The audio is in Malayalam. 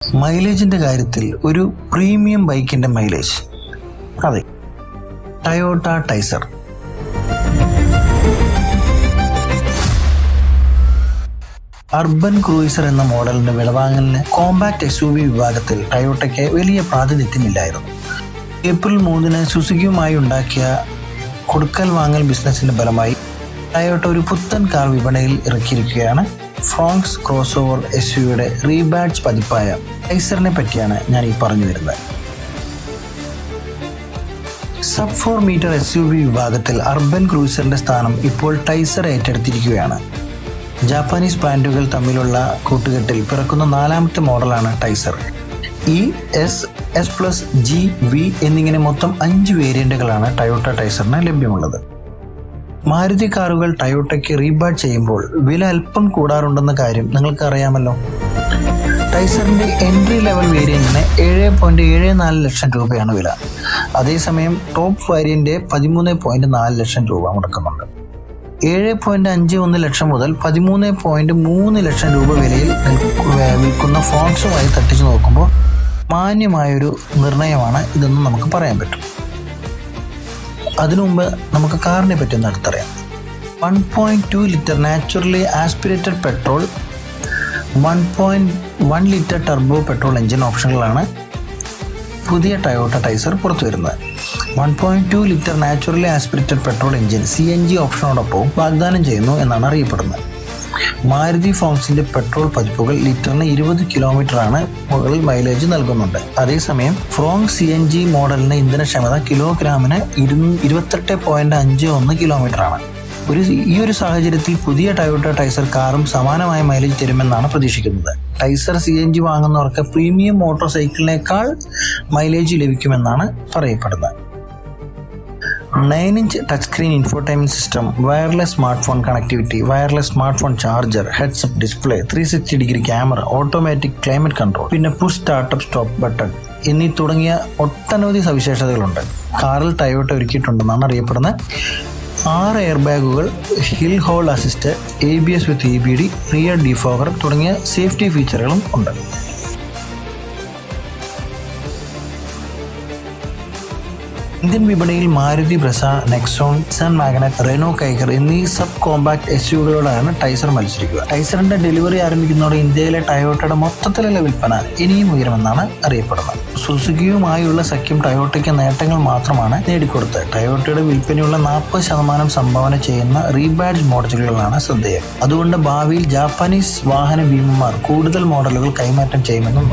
മൈലേജിൻ്റെ കാര്യത്തിൽ ഒരു പ്രീമിയം ബൈക്കിൻ്റെ മൈലേജ്, അതെ, ടയോട്ട ടൈസർ. അർബൻ ക്രൂയിസർ എന്ന മോഡലിന്റെ വിളവാങ്ങലിന് കോമ്പാക്ട് SUV വിഭാഗത്തിൽ ടയോട്ടയ്ക്ക് വലിയ പ്രാതിനിധ്യമില്ലായിരുന്നു. ഏപ്രിൽ 3 സുസുക്കിയുമായി ഉണ്ടാക്കിയ കൊടുക്കൽ വാങ്ങൽ ബിസിനസിന്റെ ഫലമായി ടയോട്ട ഒരു പുത്തൻ കാർ വിപണിയിൽ ഇറക്കിയിരിക്കുകയാണ്. ഫ്രോങ്സ് ക്രോസ് ഓവർ SUVയുടെ റീബാഡ്ജ് പതിപ്പായ ടൈസറിനെ പറ്റിയാണ് ഞാൻ ഈ പറഞ്ഞു വരുന്നത്. സബ് 4 മീറ്റർ SUV വിഭാഗത്തിൽ അർബൻ ക്രൂയിസറിന്റെ സ്ഥാനം ഇപ്പോൾ ടൈസർ ഏറ്റെടുത്തിരിക്കുകയാണ്. ജാപ്പാനീസ് ബ്രാൻഡുകൾ തമ്മിലുള്ള കൂട്ടുകെട്ടിൽ പിറക്കുന്ന 4ാമത്തെ മോഡലാണ് ടൈസർ. ES, S+, G, V എന്നിങ്ങനെ മൊത്തം 5 വേരിയന്റുകളാണ് ടയോട്ട ടൈസറിന് ലഭ്യമുള്ളത്. മാരുതി കാറുകൾ ടയോട്ടയ്ക്ക് റീബാഡ് ചെയ്യുമ്പോൾ വില അല്പം കൂടാറുണ്ടെന്ന കാര്യം നിങ്ങൾക്ക് അറിയാമല്ലോ. ടൈസറിന്റെ എൻട്രി ലെവൽ വേരിയന്റിന് 7.74 ലക്ഷം രൂപയാണ് വില. അതേസമയം ടോപ്പ് വേരിയന്റ് 13.4 ലക്ഷം രൂപ മുടക്കുന്നുണ്ട്. 7.51 ലക്ഷം മുതൽ 13.3 ലക്ഷം രൂപ വിലയിൽ വിൽക്കുന്ന ഫോൺസുമായി തട്ടിച്ചു നോക്കുമ്പോൾ മാന്യമായൊരു നിർണയമാണ് ഇതെന്ന് നമുക്ക് പറയാൻ പറ്റും. അതിനു മുമ്പ് നമുക്ക് കാറിനെ പറ്റി ഒന്ന് അടുത്തറിയാം. 1.2 litre naturally aspirated petrol, 1.1 litre turbo petrol engine ഓപ്ഷനുകളാണ് പുതിയ ടയോട്ട ടൈസർ പുറത്തു വരുന്നത്. 1.2 litre naturally aspirated petrol engine CNG ഓപ്ഷനോടൊപ്പം വാഗ്ദാനം ചെയ്യുന്നു എന്നാണ് അറിയപ്പെടുന്നത്. മാരുതി ഫ്രോങ്സിന്റെ പെട്രോൾ പതിപ്പുകൾ ലിറ്ററിന് 20 കിലോമീറ്ററാണ് മുകളിൽ മൈലേജ് നൽകുന്നുണ്ട്. അതേസമയം ഫ്രോങ്സ് CNG മോഡലിന് ഇന്ധനക്ഷമത കിലോഗ്രാമിന് 28.51 കിലോമീറ്ററാണ്. ഈ ഒരു സാഹചര്യത്തിൽ പുതിയ ടയോട്ട ടൈസർ കാറും സമാനമായ മൈലേജ് തരുമെന്നാണ് പ്രതീക്ഷിക്കുന്നത്. ടൈസർ CNG വാങ്ങുന്നവർക്ക് പ്രീമിയം മോട്ടോർ സൈക്കിളിനേക്കാൾ മൈലേജ് ലഭിക്കുമെന്നാണ് പറയപ്പെടുന്നത്. Nine inch touch screen infotainment system, wireless smart phone connectivity, wireless smart phone charger, heads up display, 360 degree camera, automatic climate control, പിന്നെ പുഷ് സ്റ്റാർട്ടപ്പ് സ്റ്റോപ്പ് ബട്ടൺ എന്നീ തുടങ്ങിയ ഒട്ടനവധി സവിശേഷതകളുണ്ട് കാറിൽ ടയോട്ട ഒരുക്കിയിട്ടുണ്ടെന്നാണ് അറിയപ്പെടുന്നത്. 6 എയർ ബാഗുകൾ, hill hold assist, ABS with EBD, rear defogger തുടങ്ങിയ സേഫ്റ്റി ഫീച്ചറുകളും ഉണ്ട്. ഇന്ത്യൻ വിപണിയിൽ Maruti Brezza, Nexon, Nissan Magnite, Renault Kiger എന്നീ സബ് കോമ്പാക്ട് SUVകളോടാണ് ടൈസർ മത്സരിക്കുക. ടൈസറിന്റെ ഡെലിവറി ആരംഭിക്കുന്നതോടെ ഇന്ത്യയിലെ ടയോട്ടയുടെ മൊത്തത്തിലുള്ള വിൽപ്പന ഇനിയും ഉയരുമെന്നാണ് അറിയപ്പെടുന്നത്. സുസുക്കിയുമായുള്ള സഖ്യം ടയോട്ടയ്ക്ക് നേട്ടങ്ങൾ മാത്രമാണ് നേടിക്കൊടുത്തത്. ടയോട്ടയുടെ വിൽപ്പനയുള്ള 40% സംഭാവന ചെയ്യുന്ന റീബാഡ്ജ് മോഡലുകളാണ് ശ്രദ്ധേയം. അതുകൊണ്ട് ഭാവിയിൽ ജാപ്പാനീസ് വാഹന ഭീമന്മാർ കൂടുതൽ മോഡലുകൾ കൈമാറ്റം ചെയ്യുമെന്നും